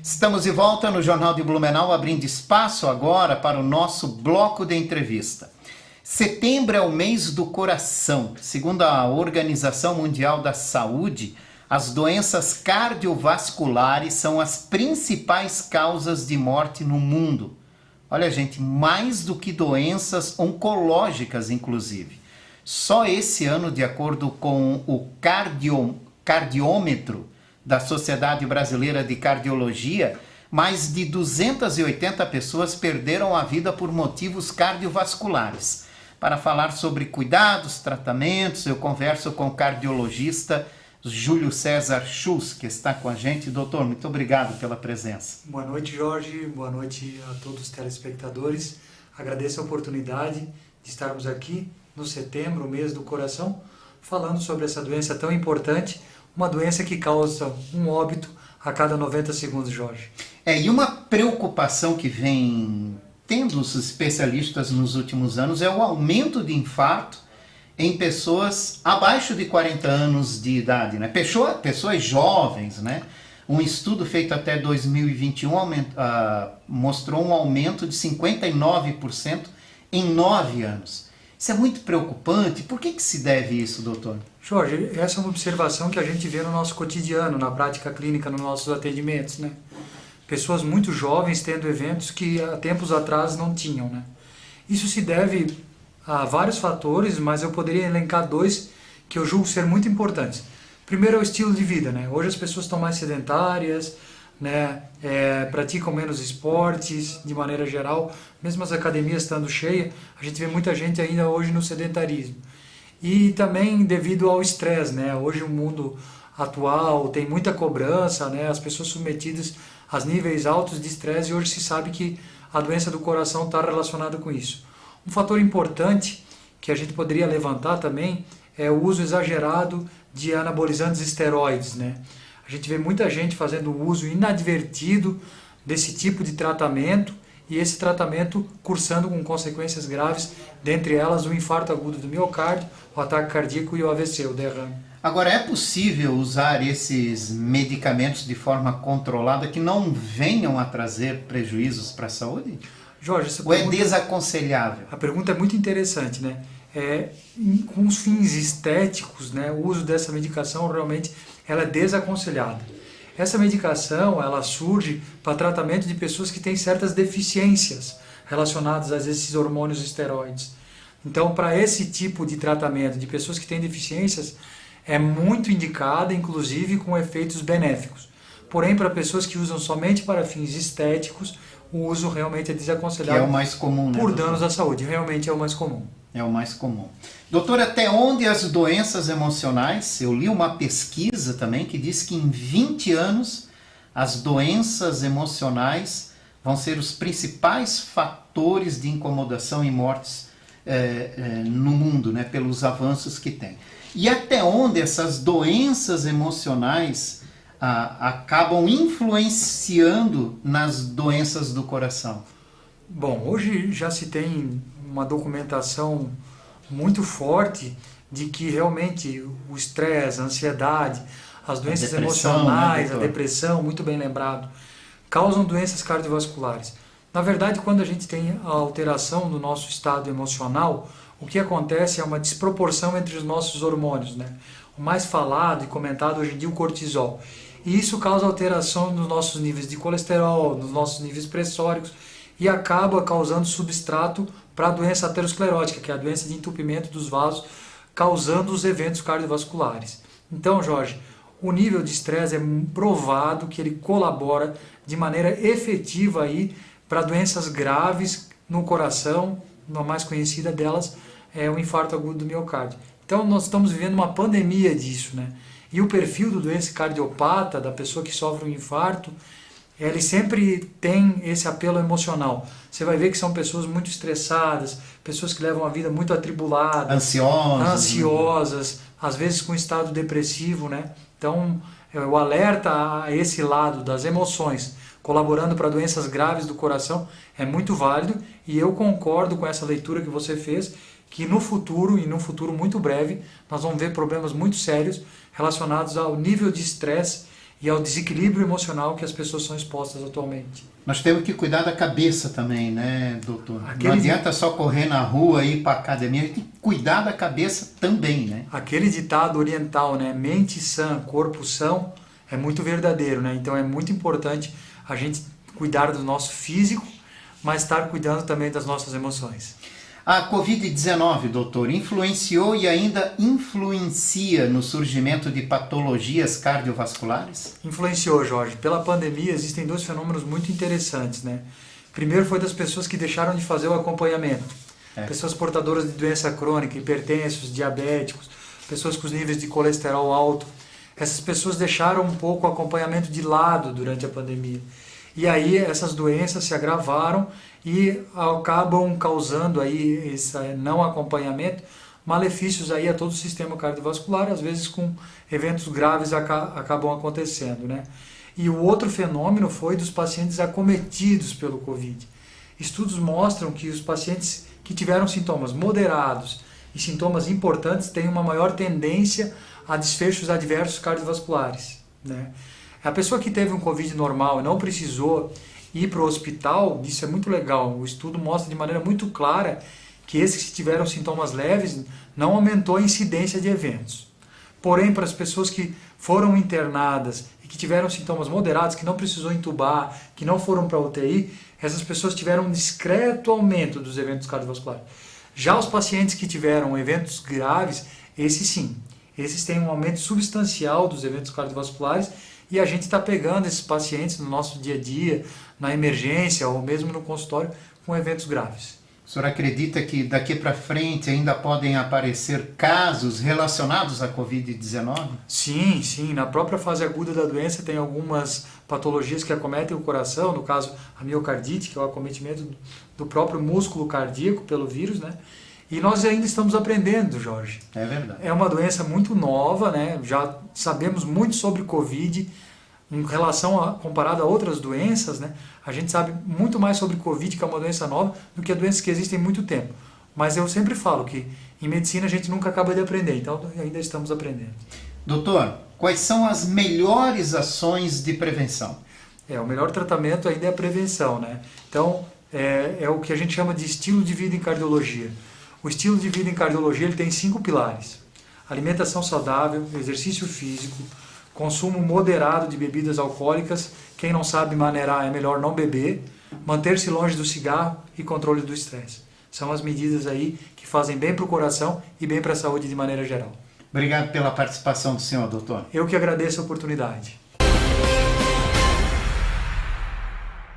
Estamos de volta no Jornal de Blumenau, abrindo espaço agora para o nosso bloco de entrevista. Setembro é o mês do coração. Segundo a Organização Mundial da Saúde, as doenças cardiovasculares são as principais causas de morte no mundo. Olha, gente, mais do que doenças oncológicas, inclusive. Só esse ano, de acordo com o cardiômetro da Sociedade Brasileira de Cardiologia, mais de 280 pessoas perderam a vida por motivos cardiovasculares. Para falar sobre cuidados, tratamentos, eu converso com o cardiologista Júlio César Schultz, que está com a gente. Doutor, muito obrigado pela presença. Boa noite, Jorge. Boa noite a todos os telespectadores. Agradeço a oportunidade de estarmos aqui no setembro, o mês do coração, falando sobre essa doença tão importante, uma doença que causa um óbito a cada 90 segundos, Jorge. E uma preocupação que vem tendo os especialistas nos últimos anos é o aumento de infarto em pessoas abaixo de 40 anos de idade, né? Pessoas jovens, né? Um estudo feito até 2021 mostrou um aumento de 59% em 9 anos. Isso é muito preocupante. Por que se deve isso, doutor? Jorge, essa é uma observação que a gente vê no nosso cotidiano, na prática clínica, nos nossos atendimentos, né? Pessoas muito jovens tendo eventos que há tempos atrás não tinham, né? Isso se deve a vários fatores, mas eu poderia elencar dois que eu julgo ser muito importantes. Primeiro é o estilo de vida, né? Hoje as pessoas estão mais sedentárias, né? Praticam menos esportes de maneira geral, mesmo as academias estando cheias, a gente vê muita gente ainda hoje no sedentarismo. E também devido ao estresse, né? Hoje o mundo atual tem muita cobrança, né? As pessoas submetidas a níveis altos de estresse, e hoje se sabe que a doença do coração está relacionada com isso. Um fator importante que a gente poderia levantar também é o uso exagerado de anabolizantes esteroides, né? A gente vê muita gente fazendo uso inadvertido desse tipo de tratamento, e esse tratamento cursando com consequências graves, dentre elas o infarto agudo do miocárdio, o ataque cardíaco e o AVC, o derrame. Agora, é possível usar esses medicamentos de forma controlada que não venham a trazer prejuízos para a saúde? Jorge, essa Ou é desaconselhável? A pergunta é muito interessante, né? Com os fins estéticos, né, o uso dessa medicação realmente ela é desaconselhada. Essa medicação ela surge para tratamento de pessoas que têm certas deficiências relacionadas a esses hormônios esteroides. Então, para esse tipo de tratamento de pessoas que têm deficiências, é muito indicada, inclusive com efeitos benéficos. Porém, para pessoas que usam somente para fins estéticos, o uso realmente é desaconselhado. Que é o mais comum, né? Por danos à saúde, realmente é o mais comum. É o mais comum. Doutor, até onde as doenças emocionais, eu li uma pesquisa também que diz que em 20 anos as doenças emocionais vão ser os principais fatores de incomodação e mortes no mundo, né, pelos avanços que tem. E até onde essas doenças emocionais acabam influenciando nas doenças do coração? Bom, hoje já se tem uma documentação muito forte de que realmente o estresse, a ansiedade, as doenças emocionais, né, a depressão, muito bem lembrado, causam doenças cardiovasculares. Na verdade, quando a gente tem a alteração do nosso estado emocional, o que acontece é uma desproporção entre os nossos hormônios, né? O mais falado e comentado hoje em dia é o cortisol. E isso causa alteração nos nossos níveis de colesterol, nos nossos níveis pressóricos, e acaba causando substrato para a doença aterosclerótica, que é a doença de entupimento dos vasos, causando os eventos cardiovasculares. Então, Jorge, o nível de estresse é provado que ele colabora de maneira efetiva aí para doenças graves no coração. Uma mais conhecida delas é o infarto agudo do miocárdio. Então, nós estamos vivendo uma pandemia disso, né? E o perfil do doença cardiopata, da pessoa que sofre um infarto, ele sempre tem esse apelo emocional. Você vai ver que são pessoas muito estressadas, pessoas que levam a vida muito atribulada, ansiosas, às vezes com estado depressivo, né? Então, o alerta a esse lado das emoções, colaborando para doenças graves do coração, é muito válido, e eu concordo com essa leitura que você fez, que no futuro, e num futuro muito breve, nós vamos ver problemas muito sérios relacionados ao nível de estresse e ao desequilíbrio emocional que as pessoas são expostas atualmente. Nós temos que cuidar da cabeça também, né, doutor? Aquele Não adianta só correr na rua e ir para academia, a gente tem que cuidar da cabeça também, né? Aquele ditado oriental, né, mente sã, corpo são, é muito verdadeiro, né? Então é muito importante a gente cuidar do nosso físico, mas estar cuidando também das nossas emoções. A Covid-19, doutor, influenciou e ainda influencia no surgimento de patologias cardiovasculares? Influenciou, Jorge. Pela pandemia existem dois fenômenos muito interessantes, né? Primeiro foi das pessoas que deixaram de fazer o acompanhamento. Pessoas portadoras de doença crônica, hipertensos, diabéticos, pessoas com os níveis de colesterol alto. Essas pessoas deixaram um pouco o acompanhamento de lado durante a pandemia. E aí essas doenças se agravaram e acabam causando aí esse não acompanhamento, malefícios aí a todo o sistema cardiovascular, às vezes com eventos graves acabam acontecendo, né? E o outro fenômeno foi dos pacientes acometidos pelo Covid. Estudos mostram que os pacientes que tiveram sintomas moderados e sintomas importantes têm uma maior tendência a desfechos adversos cardiovasculares, né? A pessoa que teve um Covid normal e não precisou ir para o hospital, isso é muito legal. O estudo mostra de maneira muito clara que esses que tiveram sintomas leves não aumentou a incidência de eventos. Porém, para as pessoas que foram internadas e que tiveram sintomas moderados, que não precisou entubar, que não foram para a UTI, essas pessoas tiveram um discreto aumento dos eventos cardiovasculares. Já os pacientes que tiveram eventos graves, esses sim, esses têm um aumento substancial dos eventos cardiovasculares. E a gente está pegando esses pacientes no nosso dia a dia, na emergência ou mesmo no consultório, com eventos graves. O senhor acredita que daqui para frente ainda podem aparecer casos relacionados à Covid-19? Sim, sim. Na própria fase aguda da doença tem algumas patologias que acometem o coração, no caso a miocardite, que é o acometimento do próprio músculo cardíaco pelo vírus, né? E nós ainda estamos aprendendo, Jorge. É verdade. É uma doença muito nova, né? Já sabemos muito sobre Covid em relação comparado a outras doenças, né? A gente sabe muito mais sobre Covid, que é uma doença nova, do que doenças que existem há muito tempo. Mas eu sempre falo que em medicina a gente nunca acaba de aprender, então ainda estamos aprendendo. Doutor, quais são as melhores ações de prevenção? O melhor tratamento ainda é a prevenção, né? Então, é o que a gente chama de estilo de vida em cardiologia. O estilo de vida em cardiologia ele tem 5 pilares: alimentação saudável, exercício físico, consumo moderado de bebidas alcoólicas, quem não sabe maneirar é melhor não beber, manter-se longe do cigarro e controle do estresse. São as medidas aí que fazem bem para o coração e bem para a saúde de maneira geral. Obrigado pela participação do senhor, doutor. Eu que agradeço a oportunidade.